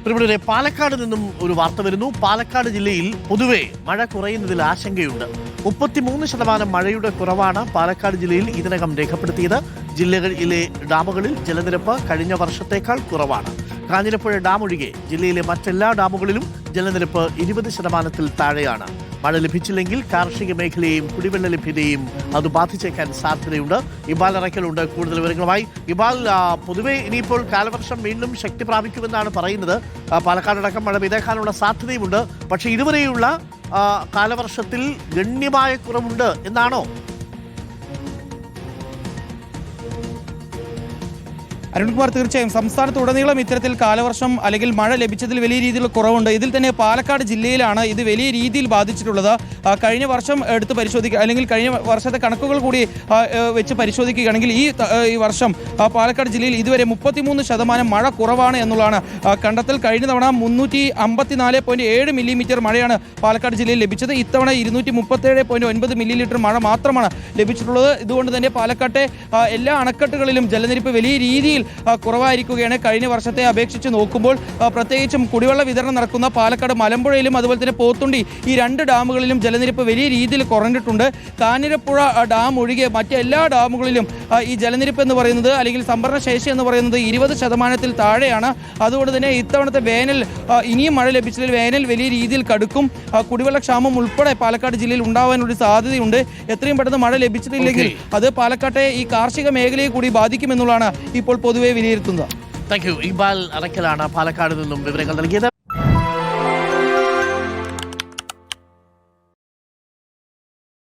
പ്രിയപ്പെട്ടവരെ, പാലക്കാട് നിന്നും ഒരു വാർത്ത വരുന്നു. പാലക്കാട് ജില്ലയിൽ പൊതുവെ മഴ കുറയുന്നതിൽ ആശങ്കയുണ്ട്. 33% മഴയുടെ കുറവാണ് പാലക്കാട് ജില്ലയിൽ ഇതിനകം രേഖപ്പെടുത്തിയത്. ജില്ലകളിലെ ഡാമുകളിൽ ജലനിരപ്പ് കഴിഞ്ഞ വർഷത്തേക്കാൾ കുറവാണ്. കാഞ്ഞിരപ്പുഴ ഡാം ഒഴികെ ജില്ലയിലെ മറ്റെല്ലാ ഡാമുകളിലും ജലനിരപ്പ് 20% താഴെയാണ്. മഴ ലഭിച്ചില്ലെങ്കിൽ കാർഷിക മേഖലയെയും കുടിവെള്ള ലഭ്യതയെയും അത് ബാധിച്ചേക്കാൻ സാധ്യതയുണ്ട്. ഇബാൽ അറയ്ക്കലുണ്ട് കൂടുതൽ വിവരങ്ങളുമായി. ഇബാൽ, പൊതുവെ ഇനിയിപ്പോൾ കാലവർഷം വീണ്ടും ശക്തി പ്രാപിക്കുമെന്നാണ് പറയുന്നത്. പാലക്കാടടക്കം മഴ പെയ്തേക്കാനുള്ള സാധ്യതയുമുണ്ട്. പക്ഷേ ഇതുവരെയുള്ള കാലവർഷത്തിൽ ഗണ്യമായ കുറവുണ്ട് എന്നാണോ? അരുൺകുമാർ, തീർച്ചയായും സംസ്ഥാനത്തുടനീളം ഇത്തരത്തിൽ കാലവർഷം അല്ലെങ്കിൽ മഴ ലഭിച്ചതിൽ വലിയ രീതിയിലുള്ള കുറവുണ്ട്. ഇതിൽ തന്നെ പാലക്കാട് ജില്ലയിലാണ് ഇത് വലിയ രീതിയിൽ ബാധിച്ചിട്ടുള്ളത്. കഴിഞ്ഞ വർഷം എടുത്ത് പരിശോധിക്കുക അല്ലെങ്കിൽ കഴിഞ്ഞ വർഷത്തെ കണക്കുകൾ കൂടി വെച്ച് പരിശോധിക്കുകയാണെങ്കിൽ ഈ വർഷം പാലക്കാട് ജില്ലയിൽ ഇതുവരെ 33% മഴ കുറവാണ് എന്നുള്ളതാണ് കണ്ടെത്തൽ. കഴിഞ്ഞ തവണ 354.7 മില്ലിമീറ്റർ മഴയാണ് പാലക്കാട് ജില്ലയിൽ ലഭിച്ചത്. ഇത്തവണ 237.9 മില്ലിമീറ്റർ മഴ മാത്രമാണ് ലഭിച്ചിട്ടുള്ളത്. ഇതുകൊണ്ട് തന്നെ പാലക്കാട്ടെ എല്ലാ അണക്കെട്ടുകളിലും ജലനിരപ്പ് വലിയ രീതിയിൽ കുറവായിരിക്കുകയാണ്. കഴിഞ്ഞ വർഷത്തെ അപേക്ഷിച്ച് നോക്കുമ്പോൾ പ്രത്യേകിച്ചും കുടിവെള്ള വിതരണം നടക്കുന്ന പാലക്കാട് മലമ്പുഴയിലും അതുപോലെ തന്നെ പോത്തുണ്ടി ഈ രണ്ട് ഡാമുകളിലും ജലനിരപ്പ് വലിയ രീതിയിൽ കുറഞ്ഞിട്ടുണ്ട്. കാഞ്ഞിരപ്പുഴ ഡാം ഒഴികെ മറ്റെല്ലാ ഡാമുകളിലും ഈ ജലനിരപ്പ് എന്ന് പറയുന്നത് അല്ലെങ്കിൽ സംഭരണ ശേഷി എന്ന് പറയുന്നത് 20% താഴെയാണ്. അതുകൊണ്ട് തന്നെ ഇത്തവണത്തെ വേനൽ ഇനിയും മഴ ലഭിച്ചതിൽ വേനൽ വലിയ രീതിയിൽ കടുക്കും. കുടിവെള്ളക്ഷാമം ഉൾപ്പെടെ പാലക്കാട് ജില്ലയിൽ ഉണ്ടാവാനൊരു സാധ്യതയുണ്ട്. എത്രയും പെട്ടെന്ന് മഴ ലഭിച്ചിട്ടില്ലെങ്കിൽ അത് പാലക്കാട്ടെ ഈ കാർഷിക മേഖലയെ കൂടി ബാധിക്കുമെന്നുള്ളതാണ് ഇപ്പോൾ പൊതുവെ വിലയിരുത്തുന്നത്. Thank you. ഇബാൽ അറയ്ക്കലാണ് പാലക്കാട് നിന്നും വിവരങ്ങൾ നൽകിയത്.